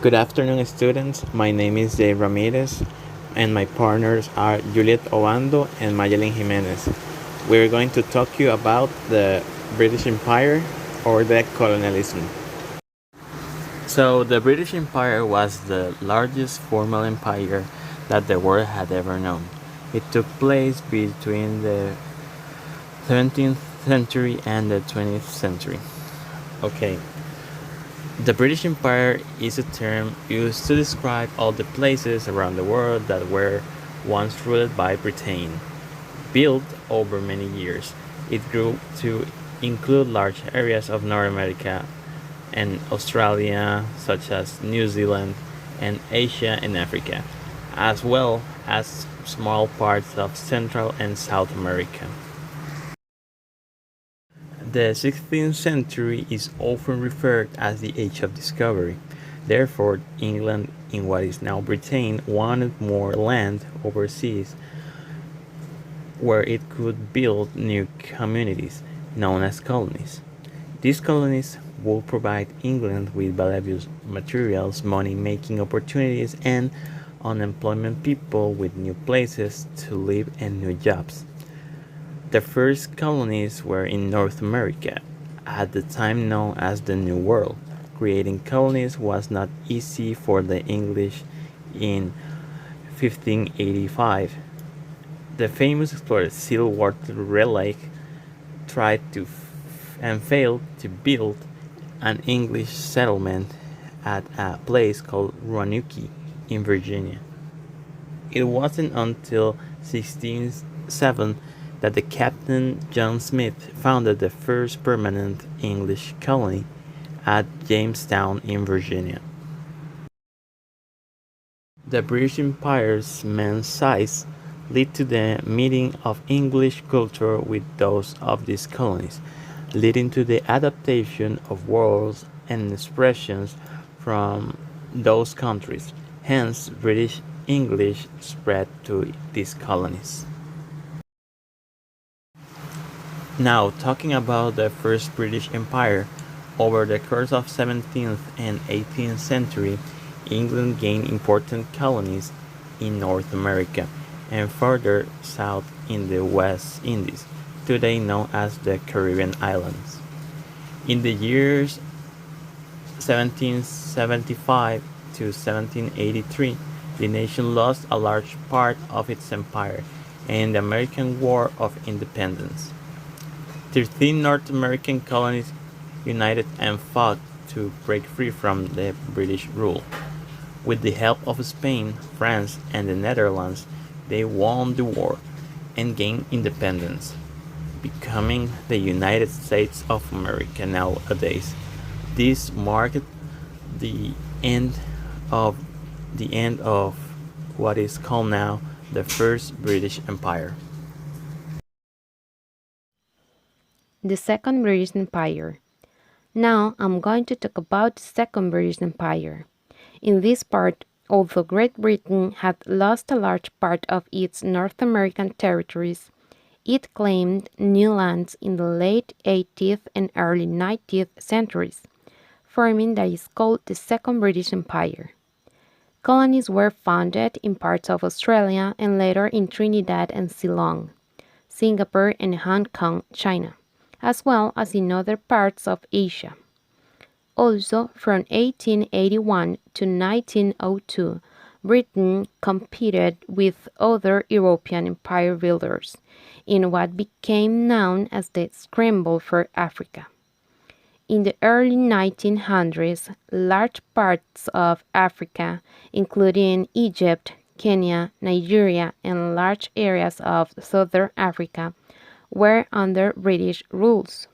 Good afternoon, students. My name is Dave Ramirez, and my partners are Juliet Obando and Mayelin Jimenez. We're going to talk to you about the British Empire or the colonialism. So, the British Empire was the largest formal empire that the world had ever known. It took place between the 17th century and the 20th century. Okay, the British Empire is a term used to describe all the places around the world that were once ruled by Britain. Built over many years, it grew to include large areas of North America and Australia, such as New Zealand, and Asia and Africa, as well as small parts of Central and South America. The 16th century is often referred as the Age of Discovery. Therefore, England, in what is now Britain, wanted more land overseas where it could build new communities, known as colonies. These colonies would provide England with valuable materials, money-making opportunities, and unemployment people with new places to live and new jobs. The first colonies were in North America, at the time known as the New World. Creating colonies was not easy for the English in 1585. The famous explorer Sir Raleigh tried to and failed to build an English settlement at a place called Roanoke in Virginia. It wasn't until 1607 that the Captain John Smith founded the first permanent English colony at Jamestown in Virginia. The British Empire's immense size led to the meeting of English culture with those of these colonies, leading to the adaptation of words and expressions from those countries. Hence, British English spread to these colonies. Now, talking about the first British Empire, over the course of 17th and 18th century, England gained important colonies in North America and further south in the West Indies, today known as the Caribbean islands. In the years 1775 to 1783, the nation lost a large part of its empire in the American War of Independence. 13 North American colonies united and fought to break free from the British rule. With the help of Spain, France, and the Netherlands, they won the war and gained independence, becoming the United States of America nowadays. This marked the end of the end of what is called now the First British Empire. The Second British Empire. Now I'm going to talk about the Second British Empire. In this part, although Great Britain had lost a large part of its North American territories, it claimed new lands in the late 18th and early 19th centuries, forming that is called the Second British Empire. Colonies were founded in parts of Australia and later in Trinidad and Ceylon, Singapore and Hong Kong, China, as well as in other parts of Asia. Also, from 1881 to 1902, Britain competed with other European empire builders in what became known as the Scramble for Africa. In the early 1900s, large parts of Africa, including Egypt, Kenya, Nigeria, and large areas of southern Africa, were under British rules.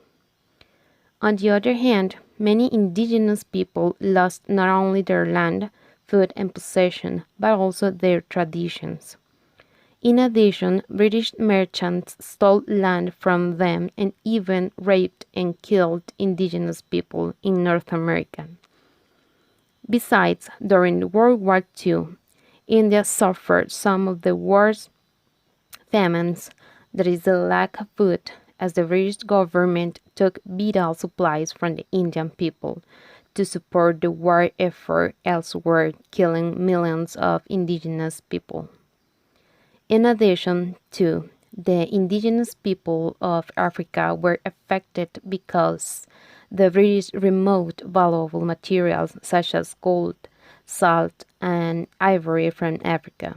On the other hand, many indigenous people lost not only their land, food, and possession, but also their traditions. In addition, British merchants stole land from them and even raped and killed indigenous people in North America. Besides, during World War II, India suffered some of the worst famines, that is the lack of food, as the British government took vital supplies from the Indian people to support the war effort elsewhere, killing millions of indigenous people. In addition to the indigenous people of Africa were affected because the British removed valuable materials such as gold, salt, and ivory from Africa.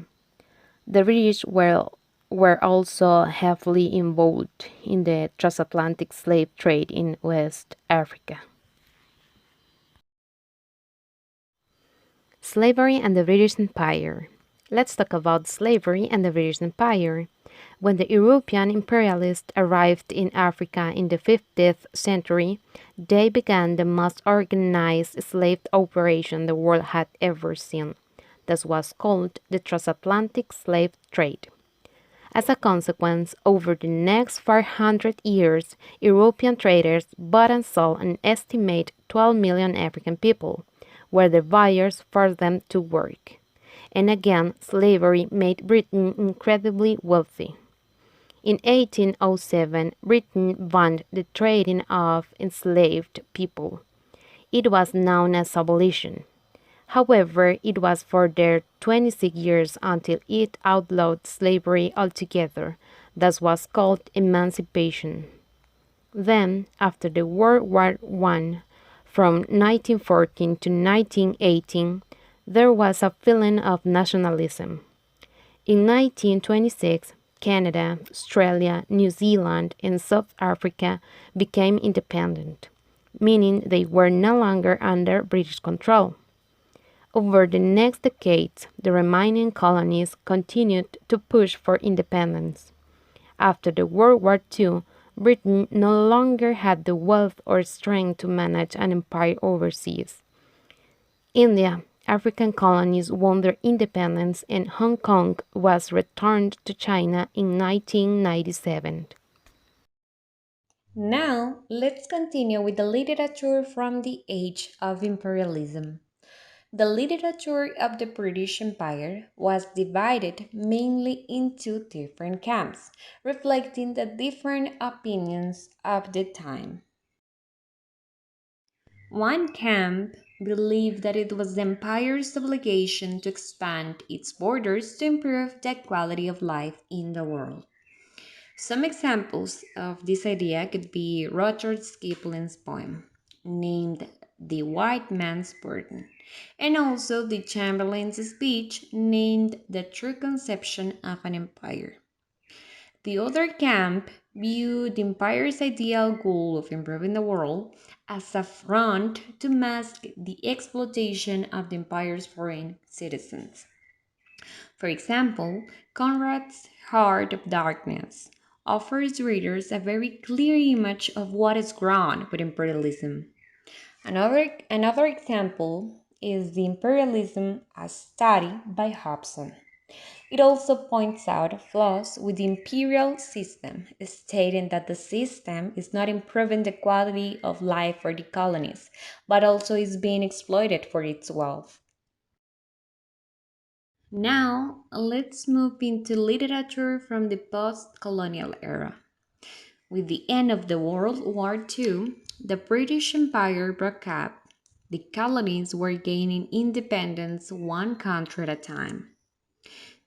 The British were also heavily involved in the transatlantic slave trade in West Africa. Slavery and the British Empire. Let's talk about slavery and the British Empire. When the European imperialists arrived in Africa in the 15th century, they began the most organized slave operation the world had ever seen. This was called the transatlantic slave trade. As a consequence, over the next 400 years, European traders bought and sold an estimated 12 million African people, where the buyers forced them to work. And again, slavery made Britain incredibly wealthy. In 1807, Britain banned the trading of enslaved people. It was known as abolition. However, it was for their 26 years until it outlawed slavery altogether. That was called emancipation. Then, after the World War I, from 1914 to 1918, there was a feeling of nationalism. In 1926, Canada, Australia, New Zealand, and South Africa became independent, meaning they were no longer under British control. Over the next decades, the remaining colonies continued to push for independence. After the World War II, Britain no longer had the wealth or strength to manage an empire overseas. India, African colonies won their independence and Hong Kong was returned to China in 1997. Now, let's continue with the literature from the age of imperialism. The literature of the British Empire was divided mainly into different camps, reflecting the different opinions of the time. One camp believed that it was the empire's obligation to expand its borders to improve the quality of life in the world. Some examples of this idea could be Rudyard Kipling's poem, named The White Man's Burden, and also the Chamberlain's speech, named The True Conception of an Empire. The other camp viewed the empire's ideal goal of improving the world as a front to mask the exploitation of the empire's foreign citizens. For example, Conrad's Heart of Darkness offers readers a very clear image of what is wrong with imperialism. Another example is the Imperialism as Study by Hobson. It also points out flaws with the imperial system, stating that the system is not improving the quality of life for the colonies, but also is being exploited for its wealth. Now, let's move into literature from the post colonial era. With the end of the World War II, the British Empire broke up. The colonies were gaining independence one country at a time.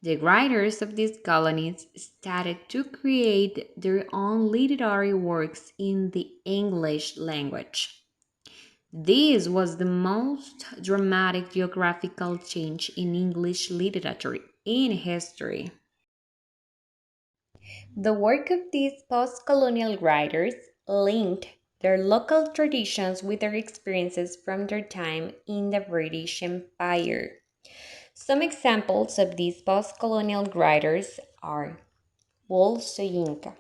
The writers of these colonies started to create their own literary works in the English language. This was the most dramatic geographical change in English literature in history. The work of these post colonial writers linked their local traditions with their experiences from their time in the British Empire. Some examples of these post colonial writers are Wole Soyinka.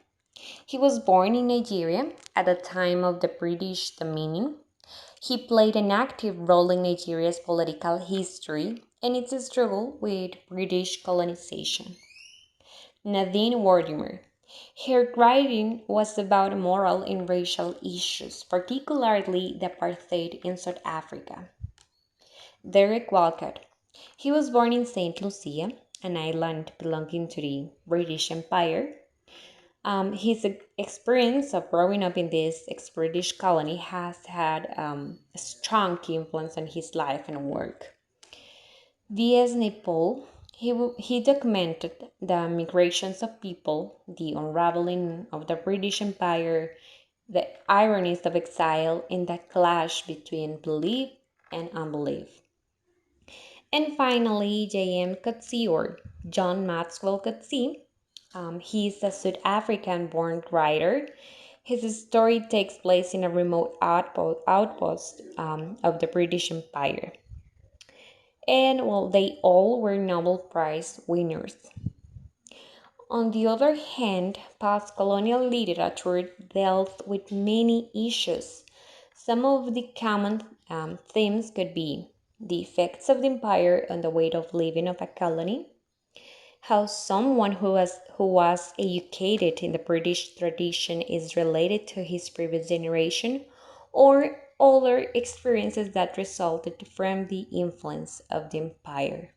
He was born in Nigeria at the time of the British dominion. He played an active role in Nigeria's political history and its struggle with British colonization. Nadine Mortimer. Her writing was about moral and racial issues, particularly the apartheid in South Africa. Derek Walcott. He was born in St. Lucia, an island belonging to the British Empire. His experience of growing up in this ex-British colony has had a strong influence on his life and work. V.S. Naipaul, he documented the migrations of people, the unraveling of the British Empire, the ironies of exile, and the clash between belief and unbelief. And finally, J.M. Coetzee, or John Maxwell Coetzee. He's a South African born writer. His story takes place in a remote outpost of the British Empire. And well, they all were Nobel Prize winners. On the other hand, post colonial literature dealt with many issues. Some of the common themes could be the effects of the empire on the way of living of a colony, how someone who was educated in the British tradition is related to his previous generation, or other experiences that resulted from the influence of the empire.